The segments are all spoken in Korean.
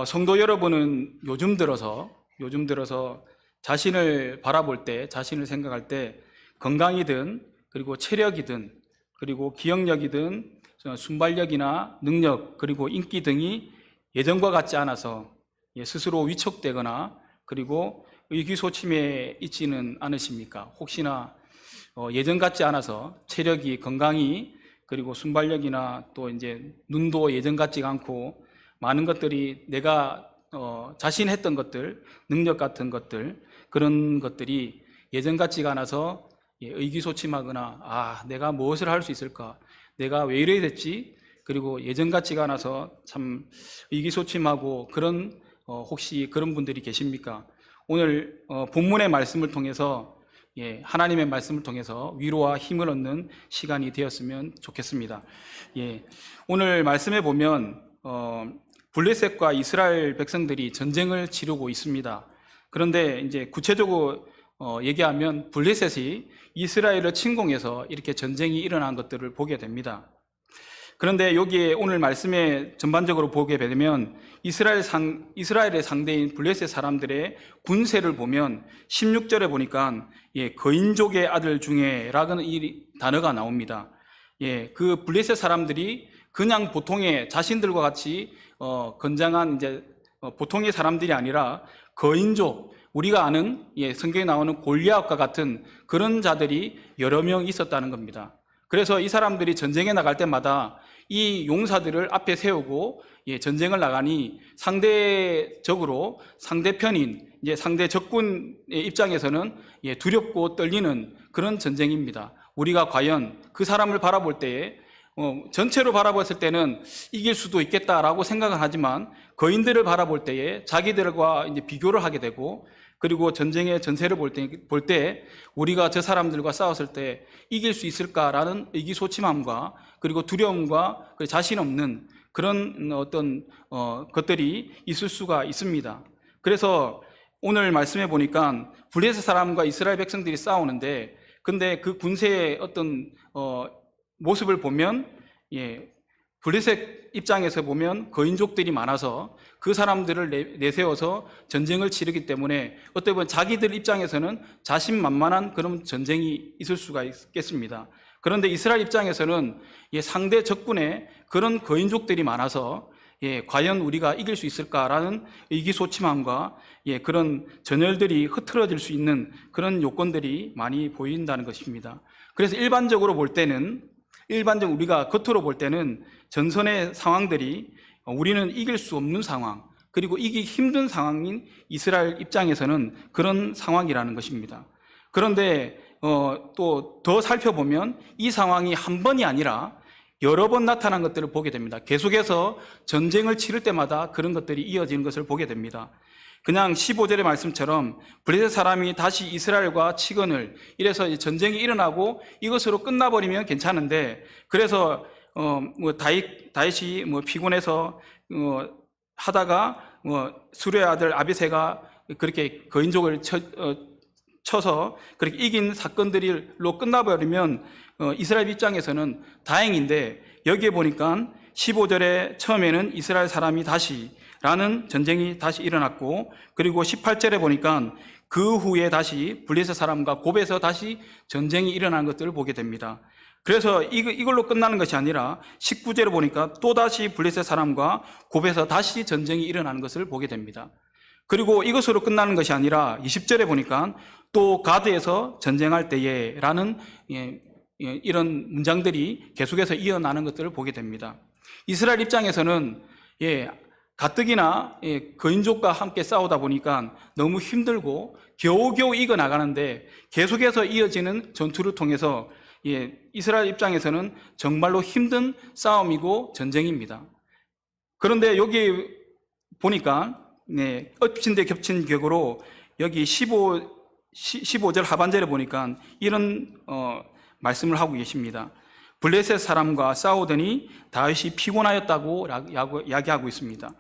성도 여러분은 요즘 들어서 자신을 바라볼 때, 자신을 생각할 때 건강이든 그리고 체력이든 그리고 기억력이든 순발력이나 능력 그리고 인기 등이 예전과 같지 않아서 스스로 위축되거나 그리고 의기소침해 있지는 않으십니까? 혹시나 예전 같지 않아서 체력이, 건강이 그리고 순발력이나 또 이제 눈도 예전 같지가 않고 많은 것들이 내가 자신했던 것들, 능력 같은 것들, 그런 것들이 예전 같지가 않아서 의기소침하거나 내가 무엇을 할 수 있을까? 내가 왜 이래 됐지? 그리고 예전 같지가 않아서 참 의기소침하고 그런 혹시 그런 분들이 계십니까? 오늘 본문의 말씀을 통해서 하나님의 말씀을 통해서 위로와 힘을 얻는 시간이 되었으면 좋겠습니다. 오늘 말씀에 보면 블레셋과 이스라엘 백성들이 전쟁을 치르고 있습니다. 그런데 이제 구체적으로 얘기하면 블레셋이 이스라엘을 침공해서 이렇게 전쟁이 일어난 것들을 보게 됩니다. 그런데 여기에 오늘 말씀에 전반적으로 보게 되면 이스라엘의 상대인 블레셋 사람들의 군세를 보면 16절에 보니까 거인족의 아들 중에 라는 이 단어가 나옵니다. 그 블레셋 사람들이 그냥 보통의 자신들과 같이 건장한 이제 보통의 사람들이 아니라 거인족, 우리가 아는 성경에 나오는 골리앗과 같은 그런 자들이 여러 명 있었다는 겁니다. 그래서 이 사람들이 전쟁에 나갈 때마다 이 용사들을 앞에 세우고 전쟁을 나가니 상대적으로 상대편인 상대 적군의 입장에서는 두렵고 떨리는 그런 전쟁입니다. 우리가 과연 그 사람을 바라볼 때에 전체로 바라봤을 때는 이길 수도 있겠다라고 생각을 하지만 거인들을 바라볼 때에 자기들과 이제 비교를 하게 되고 그리고 전쟁의 전세를 볼 때 우리가 저 사람들과 싸웠을 때 이길 수 있을까라는 의기소침함과 그리고 두려움과 자신 없는 그런 어떤 것들이 있을 수가 있습니다. 그래서 오늘 말씀해 보니까 블레셋 사람과 이스라엘 백성들이 싸우는데 근데 그 군세의 어떤 모습을 보면 블레셋 입장에서 보면 거인족들이 많아서 그 사람들을 내세워서 전쟁을 치르기 때문에 어떻게 보면 자기들 입장에서는 자신만만한 그런 전쟁이 있을 수가 있겠습니다. 그런데 이스라엘 입장에서는 상대 적군에 그런 거인족들이 많아서 과연 우리가 이길 수 있을까라는 의기소침함과 그런 전열들이 흐트러질 수 있는 그런 요건들이 많이 보인다는 것입니다. 그래서 일반적으로 우리가 겉으로 볼 때는 전선의 상황들이 우리는 이길 수 없는 상황, 그리고 이기기 힘든 상황인 이스라엘 입장에서는 그런 상황이라는 것입니다. 그런데 또 더 살펴보면 이 상황이 한 번이 아니라 여러 번 나타난 것들을 보게 됩니다. 계속해서 전쟁을 치를 때마다 그런 것들이 이어지는 것을 보게 됩니다. 그냥 15절의 말씀처럼 블레셋 사람이 다시 이스라엘과 치건을 이래서 전쟁이 일어나고 이것으로 끝나버리면 괜찮은데 그래서 다윗이 피곤해서 하다가 수르의 아들 아비새가 그렇게 거인족을 쳐서 그렇게 이긴 사건들로 끝나버리면 이스라엘 입장에서는 다행인데 여기에 보니까 15절에 처음에는 이스라엘 사람이 다시 라는 전쟁이 다시 일어났고 그리고 18절에 보니까 그 후에 다시 블레셋 사람과 곱에서 다시 전쟁이 일어난 것들을 보게 됩니다. 그래서 이걸로 끝나는 것이 아니라 19절에 보니까 또다시 블레셋 사람과 곱에서 다시 전쟁이 일어나는 것을 보게 됩니다. 그리고 이것으로 끝나는 것이 아니라 20절에 보니까 또 가드에서 전쟁할 때에 라는 이런 문장들이 계속해서 이어나는 것들을 보게 됩니다. 이스라엘 입장에서는 가뜩이나 거인족과 함께 싸우다 보니까 너무 힘들고 겨우겨우 이겨나가는데 계속해서 이어지는 전투를 통해서 이스라엘 입장에서는 정말로 힘든 싸움이고 전쟁입니다. 그런데 여기 보니까 엎친 데 겹친 격으로 여기 15절 하반절에 보니까 이런 말씀을 하고 계십니다. 블레셋 사람과 싸우더니 다윗이 피곤하였다고 이야기하고 있습니다.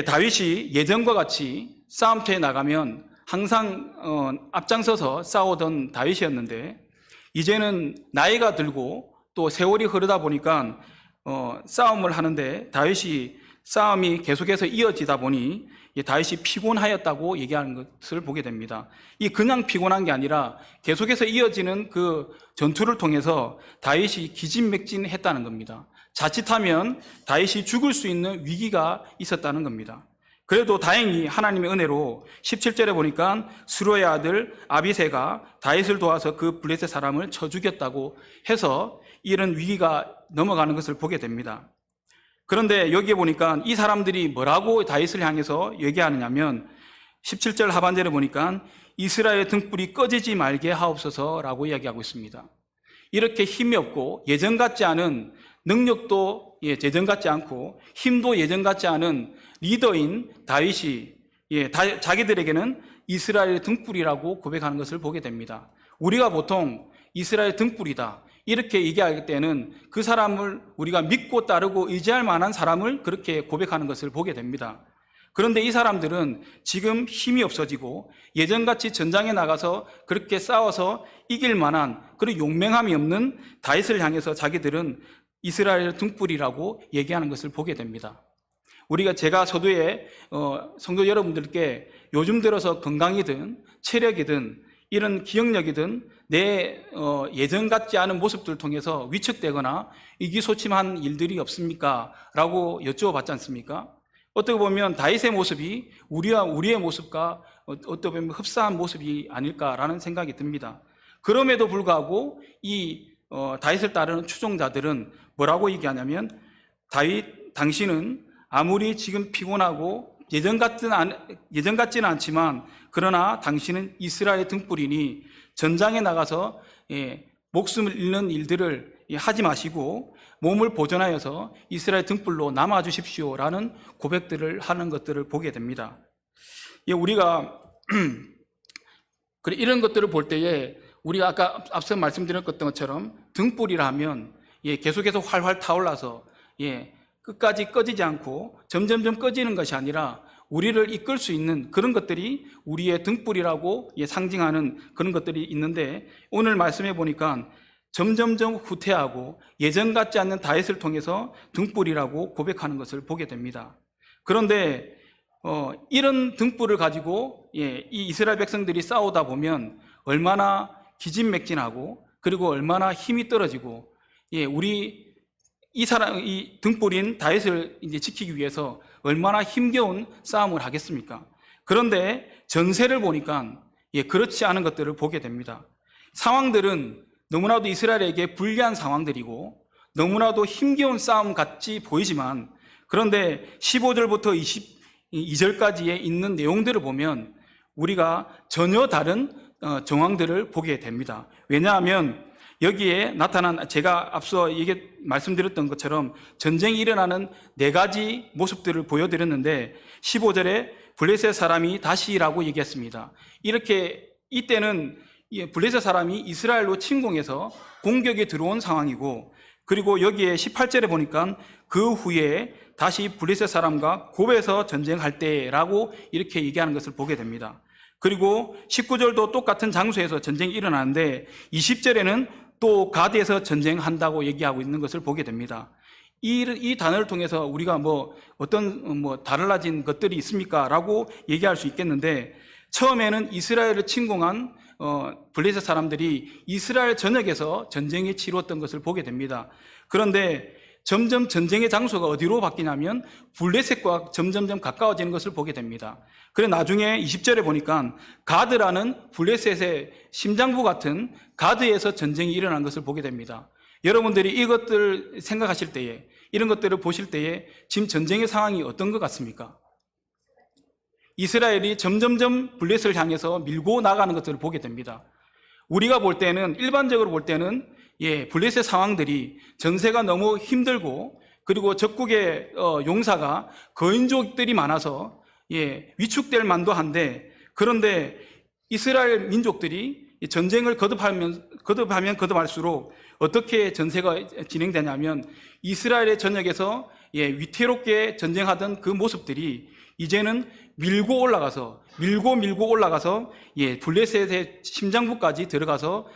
다윗이 예전과 같이 싸움터에 나가면 항상 앞장서서 싸우던 다윗이었는데 이제는 나이가 들고 또 세월이 흐르다 보니까 싸움을 하는데 다윗이 싸움이 계속해서 이어지다 보니 다윗이 피곤하였다고 얘기하는 것을 보게 됩니다. 이 그냥 피곤한 게 아니라 계속해서 이어지는 그 전투를 통해서 다윗이 기진맥진했다는 겁니다. 자칫하면 다윗이 죽을 수 있는 위기가 있었다는 겁니다. 그래도 다행히 하나님의 은혜로 17절에 보니까 스루의 아들 아비새가 다윗을 도와서 그 블레셋 사람을 쳐 죽였다고 해서 이런 위기가 넘어가는 것을 보게 됩니다. 그런데 여기에 보니까 이 사람들이 뭐라고 다윗을 향해서 얘기하느냐면 17절 하반절에 보니까 이스라엘 등불이 꺼지지 말게 하옵소서라고 이야기하고 있습니다. 이렇게 힘이 없고 예전 같지 않은 능력도 예전 같지 않고 힘도 예전 같지 않은 리더인 다윗이 자기들에게는 이스라엘 등불이라고 고백하는 것을 보게 됩니다. 우리가 보통 이스라엘 등불이다 이렇게 얘기할 때는 그 사람을 우리가 믿고 따르고 의지할 만한 사람을 그렇게 고백하는 것을 보게 됩니다. 그런데 이 사람들은 지금 힘이 없어지고 예전같이 전장에 나가서 그렇게 싸워서 이길 만한 그런 용맹함이 없는 다윗을 향해서 자기들은 이스라엘 등불이라고 얘기하는 것을 보게 됩니다. 제가 서두에 성도 여러분들께 요즘 들어서 건강이든 체력이든 이런 기억력이든 내 예전 같지 않은 모습들을 통해서 위축되거나 이기소침한 일들이 없습니까? 라고 여쭈어봤지 않습니까? 어떻게 보면 다윗의 모습이 우리의 모습과 어떻게 보면 흡사한 모습이 아닐까라는 생각이 듭니다. 그럼에도 불구하고 이 다윗을 따르는 추종자들은 뭐라고 얘기하냐면 다윗 당신은 아무리 지금 피곤하고 예전 같지는 않지만 그러나 당신은 이스라엘 등불이니 전장에 나가서 목숨을 잃는 일들을 하지 마시고 몸을 보존하여서 이스라엘 등불로 남아주십시오라는 고백들을 하는 것들을 보게 됩니다. 우리가 이런 것들을 볼 때에 우리가 아까 앞서 말씀드렸던 것처럼 등불이라 하면 계속해서 활활 타올라서 끝까지 꺼지지 않고 점점점 꺼지는 것이 아니라 우리를 이끌 수 있는 그런 것들이 우리의 등불이라고 상징하는 그런 것들이 있는데 오늘 말씀해 보니까 점점점 후퇴하고 예전 같지 않는 다윗을 통해서 등불이라고 고백하는 것을 보게 됩니다. 그런데 이런 등불을 가지고 이 이스라엘 백성들이 싸우다 보면 얼마나 기진맥진하고 그리고 얼마나 힘이 떨어지고 이 등불인 다윗을 지키기 위해서 얼마나 힘겨운 싸움을 하겠습니까? 그런데 전세를 보니까 그렇지 않은 것들을 보게 됩니다. 상황들은 너무나도 이스라엘에게 불리한 상황들이고 너무나도 힘겨운 싸움 같이 보이지만 그런데 15절부터 22절까지에 있는 내용들을 보면 우리가 전혀 다른 정황들을 보게 됩니다. 왜냐하면 여기에 나타난 제가 앞서 말씀드렸던 것처럼 전쟁이 일어나는 4가지 모습들을 보여드렸는데 15절에 블레셋 사람이 다시라고 얘기했습니다. 이때는 블레셋 사람이 이스라엘로 침공해서 공격이 들어온 상황이고 그리고 여기에 18절에 보니까 그 후에 다시 블레셋 사람과 곱에서 전쟁할 때라고 이렇게 얘기하는 것을 보게 됩니다. 그리고 19절도 똑같은 장소에서 전쟁이 일어나는데 20절에는 또 가드에서 전쟁한다고 얘기하고 있는 것을 보게 됩니다. 이 단어를 통해서 우리가 어떤 달라진 것들이 있습니까? 라고 얘기할 수 있겠는데 처음에는 이스라엘을 침공한 블레셋 사람들이 이스라엘 전역에서 전쟁이 치루었던 것을 보게 됩니다. 그런데 점점 전쟁의 장소가 어디로 바뀌냐면 블레셋과 점점점 가까워지는 것을 보게 됩니다. 그래 나중에 20절에 보니까 가드라는 블레셋의 심장부 같은 가드에서 전쟁이 일어난 것을 보게 됩니다. 여러분들이 이것들을 생각하실 때에 이런 것들을 보실 때에 지금 전쟁의 상황이 어떤 것 같습니까? 이스라엘이 점점점 블레셋을 향해서 밀고 나가는 것들을 보게 됩니다. 우리가 볼 때는 일반적으로 볼 때는 블레셋 상황들이 전세가 너무 힘들고 그리고 적국의 용사가 거인족들이 많아서 위축될 만도 한데 그런데 이스라엘 민족들이 전쟁을 거듭하면 거듭할수록 어떻게 전세가 진행되냐면 이스라엘의 전역에서 위태롭게 전쟁하던 그 모습들이 이제는 밀고 올라가서 블레셋의 심장부까지 들어가서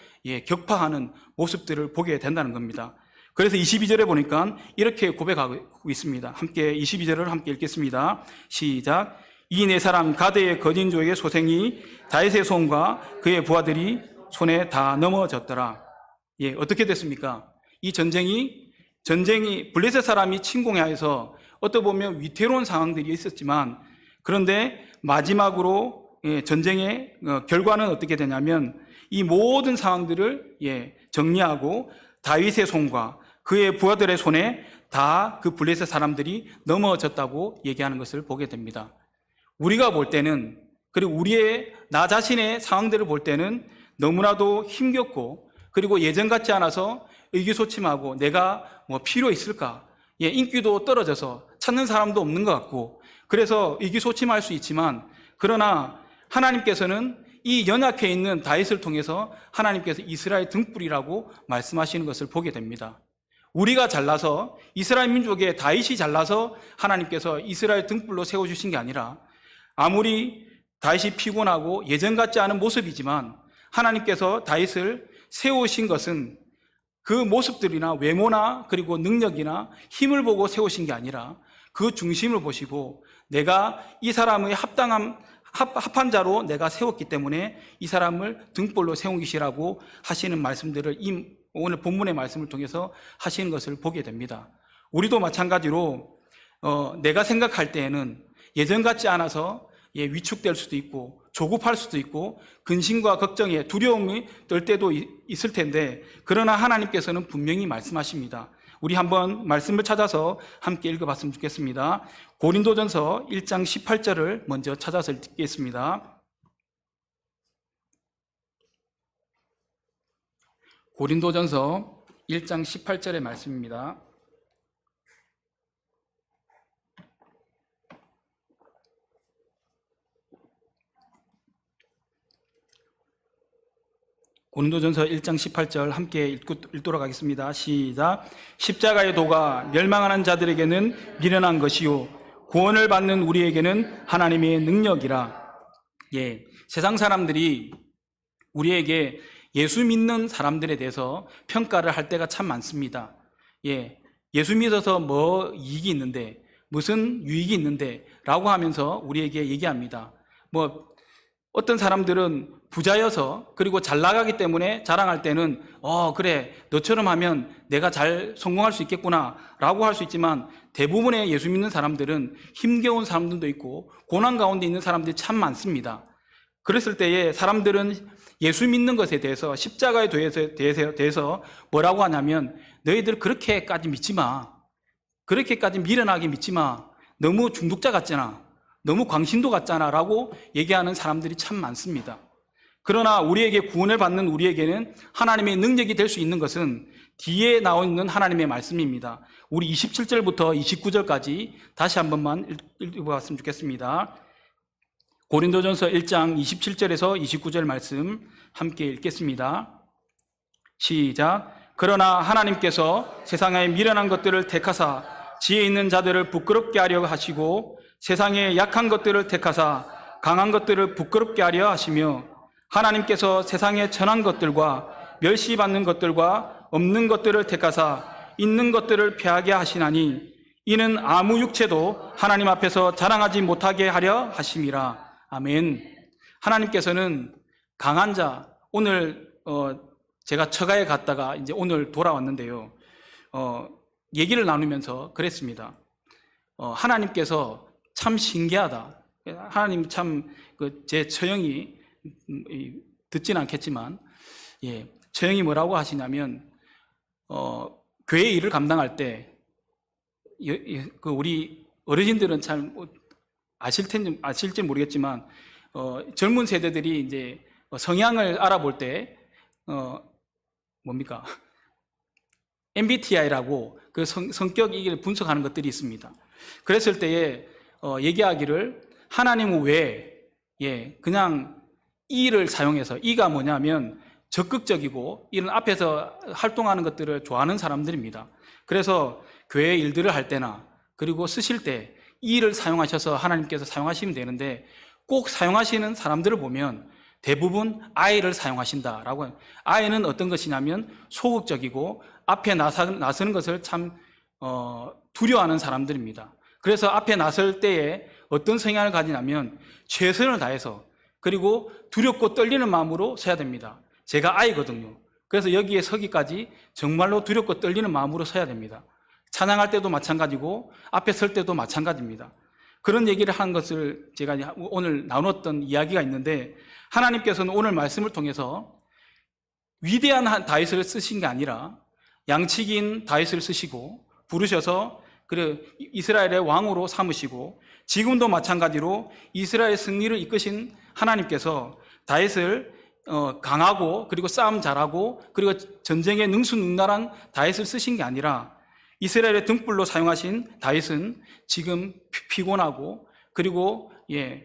격파하는 모습들을 보게 된다는 겁니다. 그래서 22절에 보니까 이렇게 고백하고 있습니다. 함께 22절을 함께 읽겠습니다. 시작. 이 네 사람 가드의 거진족의 소생이 다윗의 손과 그의 부하들이 손에 다 넘어졌더라. 예, 어떻게 됐습니까? 이 전쟁이 블레셋 사람이 침공해서 어떻게 보면 위태로운 상황들이 있었지만, 그런데 마지막으로 전쟁의 결과는 어떻게 되냐면 이 모든 상황들을 정리하고 다윗의 손과 그의 부하들의 손에 다 그 블레셋 사람들이 넘어졌다고 얘기하는 것을 보게 됩니다. 우리가 볼 때는, 그리고 나 자신의 상황들을 볼 때는 너무나도 힘겹고, 그리고 예전 같지 않아서 의기소침하고 내가 뭐 필요 있을까? 인기도 떨어져서 찾는 사람도 없는 것 같고, 그래서 의기소침할 수 있지만, 그러나 하나님께서는 이 연약해 있는 다윗을 통해서 하나님께서 이스라엘 등불이라고 말씀하시는 것을 보게 됩니다. 우리가 잘나서, 이스라엘 민족의 다윗이 잘나서 하나님께서 이스라엘 등불로 세워주신 게 아니라, 아무리 다윗이 피곤하고 예전 같지 않은 모습이지만 하나님께서 다윗을 세우신 것은 그 모습들이나 외모나 그리고 능력이나 힘을 보고 세우신 게 아니라 그 중심을 보시고, 내가 이 사람의 합한 자로 내가 세웠기 때문에 이 사람을 등불로 세운 것이라고 하시는 말씀들을 오늘 본문의 말씀을 통해서 하시는 것을 보게 됩니다. 우리도 마찬가지로 내가 생각할 때에는 예전 같지 않아서 위축될 수도 있고 조급할 수도 있고 근심과 걱정에 두려움이 들 때도 있을 텐데, 그러나 하나님께서는 분명히 말씀하십니다. 우리 한번 말씀을 찾아서 함께 읽어봤으면 좋겠습니다. 고린도전서 1장 18절을 먼저 찾아서 읽겠습니다. 고린도전서 1장 18절의 말씀입니다. 고린도전서 1장 18절 함께 읽도록 하겠습니다. 시작. 십자가의 도가 멸망하는 자들에게는 미련한 것이요 구원을 받는 우리에게는 하나님의 능력이라. 세상 사람들이 우리에게 예수 믿는 사람들에 대해서 평가를 할 때가 참 많습니다. 예수 믿어서 뭐 이익이 있는데, 무슨 유익이 있는데 라고 하면서 우리에게 얘기합니다. 어떤 사람들은 부자여서, 그리고 잘 나가기 때문에 자랑할 때는 그래, 너처럼 하면 내가 잘 성공할 수 있겠구나 라고 할 수 있지만, 대부분의 예수 믿는 사람들은 힘겨운 사람들도 있고 고난 가운데 있는 사람들이 참 많습니다. 그랬을 때에 사람들은 예수 믿는 것에 대해서, 십자가에 대해서 뭐라고 하냐면, 너희들 그렇게까지 믿지 마, 그렇게까지 미련하게 믿지 마, 너무 중독자 같잖아, 너무 광신도 같잖아 라고 얘기하는 사람들이 참 많습니다. 그러나 우리에게 구원을 받는 우리에게는 하나님의 능력이 될 수 있는 것은 뒤에 나와 있는 하나님의 말씀입니다. 우리 27절부터 29절까지 다시 한 번만 읽어봤으면 좋겠습니다. 고린도전서 1장 27절에서 29절 말씀 함께 읽겠습니다. 시작. 그러나 하나님께서 세상의 미련한 것들을 택하사 지혜 있는 자들을 부끄럽게 하려 하시고, 세상의 약한 것들을 택하사 강한 것들을 부끄럽게 하려 하시며, 하나님께서 세상의 천한 것들과 멸시받는 것들과 없는 것들을 택하사 있는 것들을 패하게 하시나니, 이는 아무 육체도 하나님 앞에서 자랑하지 못하게 하려 하심이라. 아멘. 하나님께서는 강한 자, 오늘 제가 처가에 갔다가 이제 오늘 돌아왔는데요, 얘기를 나누면서 그랬습니다. 하나님께서 참 신기하다. 하나님 참 제 처형이 듣진 않겠지만, 처형이 뭐라고 하시냐면, 교회 일을 감당할 때 우리 어르신들은 잘 아실지 모르겠지만, 젊은 세대들이 이제 성향을 알아볼 때 뭡니까? MBTI라고 그 성격 이걸 분석하는 것들이 있습니다. 그랬을 때에 얘기하기를, 하나님은 왜 그냥 E를 사용해서, E가 뭐냐면 적극적이고 이런 앞에서 활동하는 것들을 좋아하는 사람들입니다. 그래서 교회 일들을 할 때나 그리고 쓰실 때 E를 사용하셔서 하나님께서 사용하시면 되는데, 꼭 사용하시는 사람들을 보면 대부분 I를 사용하신다라고 해요. I는 어떤 것이냐면 소극적이고 앞에 나서는 것을 참 두려워하는 사람들입니다. 그래서 앞에 나설 때에 어떤 성향을 가지냐면 최선을 다해서, 그리고 두렵고 떨리는 마음으로 서야 됩니다. 제가 아이거든요. 그래서 여기에 서기까지 정말로 두렵고 떨리는 마음으로 서야 됩니다. 찬양할 때도 마찬가지고 앞에 설 때도 마찬가지입니다. 그런 얘기를 한 것을 제가 오늘 나눴던 이야기가 있는데, 하나님께서는 오늘 말씀을 통해서 위대한 다윗을 쓰신 게 아니라 양치기인 다윗을 쓰시고 부르셔서 이스라엘의 왕으로 삼으시고, 지금도 마찬가지로 이스라엘 승리를 이끄신 하나님께서 다윗을 강하고 그리고 싸움 잘하고 그리고 전쟁에 능수능란한 다윗을 쓰신 게 아니라 이스라엘의 등불로 사용하신 다윗은 지금 피곤하고 그리고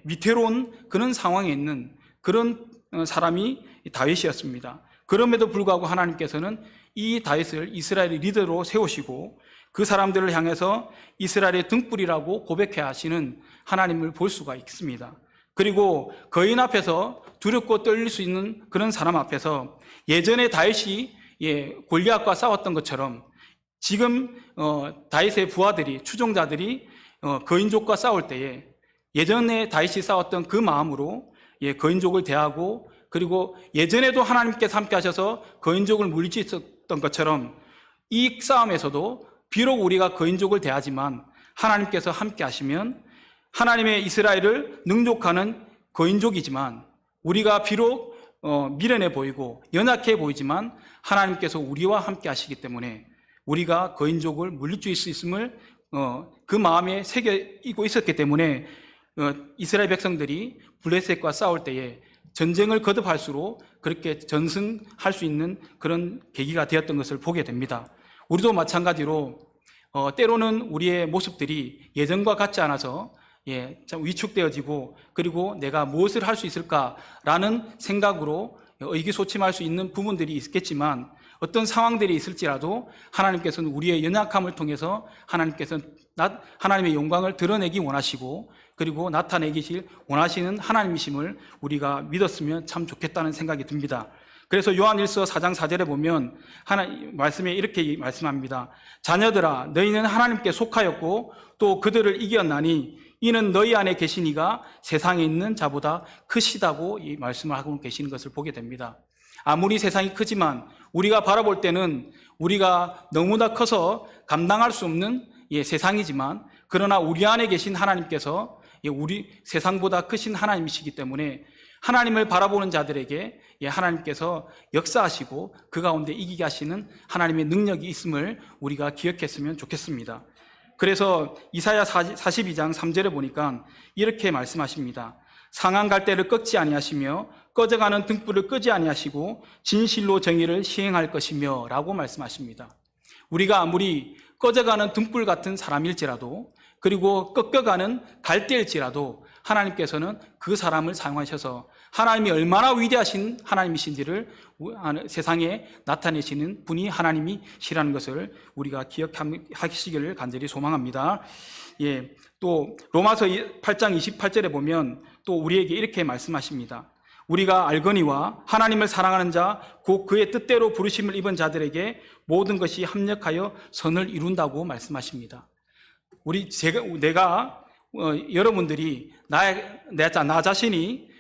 위태로운 그런 상황에 있는 그런 사람이 다윗이었습니다. 그럼에도 불구하고 하나님께서는 이 다윗을 이스라엘의 리더로 세우시고 그 사람들을 향해서 이스라엘의 등불이라고 고백해 하시는 하나님을 볼 수가 있습니다. 그리고 거인 앞에서 두렵고 떨릴 수 있는 그런 사람 앞에서 예전에 다윗이 골리앗과 싸웠던 것처럼 지금 다윗의 부하들이, 추종자들이 거인족과 싸울 때에 예전에 다윗이 싸웠던 그 마음으로 거인족을 대하고, 그리고 예전에도 하나님께서 함께 하셔서 거인족을 물리쳤던 것처럼 이 싸움에서도 비록 우리가 거인족을 대하지만 하나님께서 함께 하시면 하나님의 이스라엘을 능족하는 거인족이지만, 우리가 비록 미련해 보이고 연약해 보이지만 하나님께서 우리와 함께 하시기 때문에 우리가 거인족을 물리칠 수 있음을 그 마음에 새기고 있었기 때문에 이스라엘 백성들이 블레셋과 싸울 때에 전쟁을 거듭할수록 그렇게 전승할 수 있는 그런 계기가 되었던 것을 보게 됩니다. 우리도 마찬가지로 때로는 우리의 모습들이 예전과 같지 않아서 참 위축되어지고, 그리고 내가 무엇을 할 수 있을까라는 생각으로 의기소침할 수 있는 부분들이 있겠지만, 어떤 상황들이 있을지라도 하나님께서는 우리의 연약함을 통해서 하나님의 영광을 드러내기 원하시고 그리고 나타내기 원하시는 하나님이심을 우리가 믿었으면 참 좋겠다는 생각이 듭니다. 그래서 요한일서 4장 4절에 보면 말씀에 이렇게 말씀합니다. 자녀들아, 너희는 하나님께 속하였고 또 그들을 이겼나니 이는 너희 안에 계신 이가 세상에 있는 자보다 크시다고 이 말씀을 하고 계시는 것을 보게 됩니다. 아무리 세상이 크지만 우리가 바라볼 때는 우리가 너무나 커서 감당할 수 없는 세상이지만, 그러나 우리 안에 계신 하나님께서 우리 세상보다 크신 하나님이시기 때문에 하나님을 바라보는 자들에게 하나님께서 역사하시고 그 가운데 이기게 하시는 하나님의 능력이 있음을 우리가 기억했으면 좋겠습니다. 그래서 이사야 42장 3절에 보니까 이렇게 말씀하십니다. 상한 갈대를 꺾지 아니하시며 꺼져가는 등불을 끄지 아니하시고 진실로 정의를 시행할 것이며 라고 말씀하십니다. 우리가 아무리 꺼져가는 등불 같은 사람일지라도, 그리고 꺾여가는 갈대일지라도 하나님께서는 그 사람을 사용하셔서 하나님이 얼마나 위대하신 하나님이신지를 세상에 나타내시는 분이 하나님이시라는 것을 우리가 기억하시기를 간절히 소망합니다. 또 로마서 8장 28절에 보면 또 우리에게 이렇게 말씀하십니다. 우리가 알거니와 하나님을 사랑하는 자, 곧 그의 뜻대로 부르심을 입은 자들에게 모든 것이 합력하여 선을 이룬다고 말씀하십니다. 여러분들이 나 자신이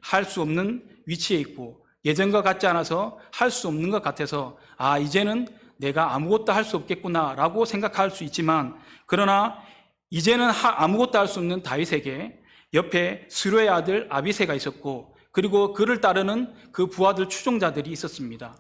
할 수 없는 위치에 있고 예전과 같지 않아서 할 수 없는 것 같아서 이제는 내가 아무것도 할 수 없겠구나라고 생각할 수 있지만, 그러나 이제는 아무것도 할 수 없는 다윗에게 옆에 스루의 아들 아비새가 있었고, 그리고 그를 따르는 그 부하들 추종자들이 있었습니다.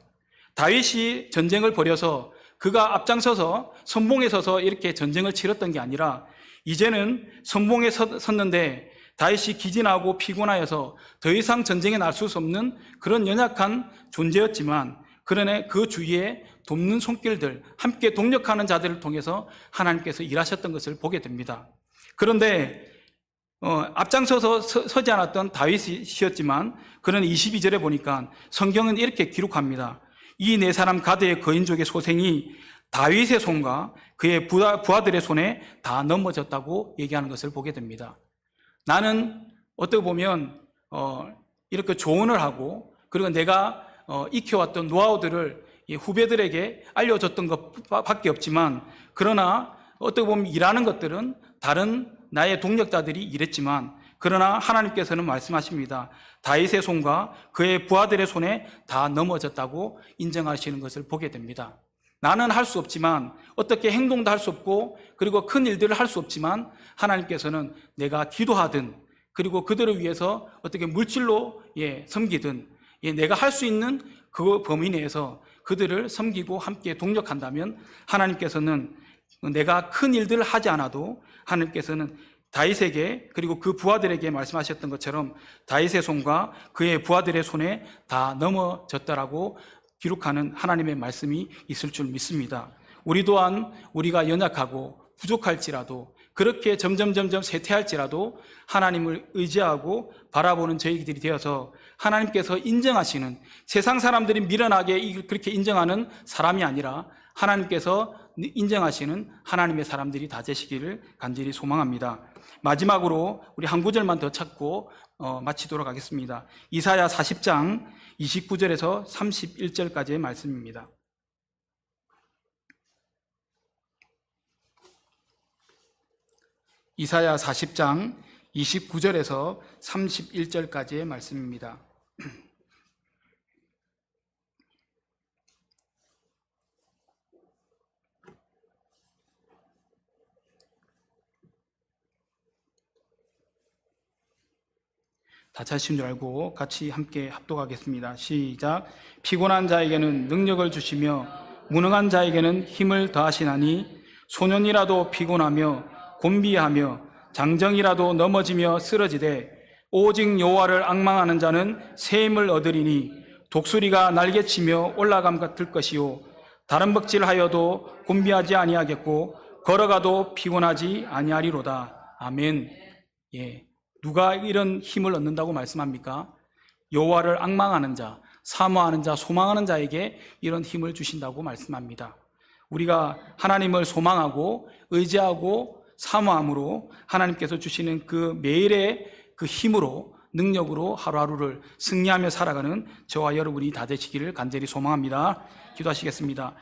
다윗이 전쟁을 벌여서 그가 앞장서서 선봉에 서서 이렇게 전쟁을 치렀던 게 아니라, 이제는 선봉에 섰는데 다윗이 기진하고 피곤하여서 더 이상 전쟁에 나설 수 없는 그런 연약한 존재였지만, 그러나 그 주위에 돕는 손길들, 함께 동력하는 자들을 통해서 하나님께서 일하셨던 것을 보게 됩니다. 그런데 앞장서서 서지 않았던 다윗이었지만, 그는 22절에 보니까 성경은 이렇게 기록합니다. 이 네 사람 가드의 거인족의 소생이 다윗의 손과 그의 부하들의 손에 다 넘어졌다고 얘기하는 것을 보게 됩니다. 나는 어떻게 보면 이렇게 조언을 하고, 그리고 내가 익혀왔던 노하우들을 후배들에게 알려줬던 것밖에 없지만, 그러나 어떻게 보면 일하는 것들은 다른 나의 동력자들이 일했지만, 그러나 하나님께서는 말씀하십니다. 다윗의 손과 그의 부하들의 손에 다 넘어졌다고 인정하시는 것을 보게 됩니다. 나는 할 수 없지만, 어떻게 행동도 할 수 없고, 그리고 큰 일들을 할 수 없지만, 하나님께서는 내가 기도하든, 그리고 그들을 위해서 어떻게 물질로 섬기든, 내가 할 수 있는 그 범위 내에서 그들을 섬기고 함께 동력한다면, 하나님께서는 내가 큰 일들을 하지 않아도 하나님께서는 다윗에게, 그리고 그 부하들에게 말씀하셨던 것처럼 다윗의 손과 그의 부하들의 손에 다 넘어졌다라고 기록하는 하나님의 말씀이 있을 줄 믿습니다. 우리 또한 우리가 연약하고 부족할지라도, 그렇게 점점 쇠퇴할지라도 하나님을 의지하고 바라보는 저희들이 되어서 하나님께서 인정하시는, 세상 사람들이 미련하게 그렇게 인정하는 사람이 아니라 하나님께서 인정하시는 하나님의 사람들이 다 되시기를 간절히 소망합니다. 마지막으로 우리 한 구절만 더 찾고 마치도록 하겠습니다. 이사야 40장 29절에서 31절까지의 말씀입니다. 이사야 40장 29절에서 31절까지의 말씀입니다. 다 찾으신 줄 알고 같이 함께 합독하겠습니다. 시작. 피곤한 자에게는 능력을 주시며 무능한 자에게는 힘을 더하시나니, 소년이라도 피곤하며 곤비하며 장정이라도 넘어지며 쓰러지되 오직 여호와를 앙망하는 자는 새 힘을 얻으리니, 독수리가 날개치며 올라감 같을 것이요 다른 먹질하여도 곤비하지 아니하겠고 걸어가도 피곤하지 아니하리로다. 아멘. 누가 이런 힘을 얻는다고 말씀합니까? 여호와를 앙망하는 자, 사모하는 자, 소망하는 자에게 이런 힘을 주신다고 말씀합니다. 우리가 하나님을 소망하고 의지하고 사모함으로 하나님께서 주시는 그 매일의 그 힘으로, 능력으로 하루하루를 승리하며 살아가는 저와 여러분이 다 되시기를 간절히 소망합니다. 기도하시겠습니다.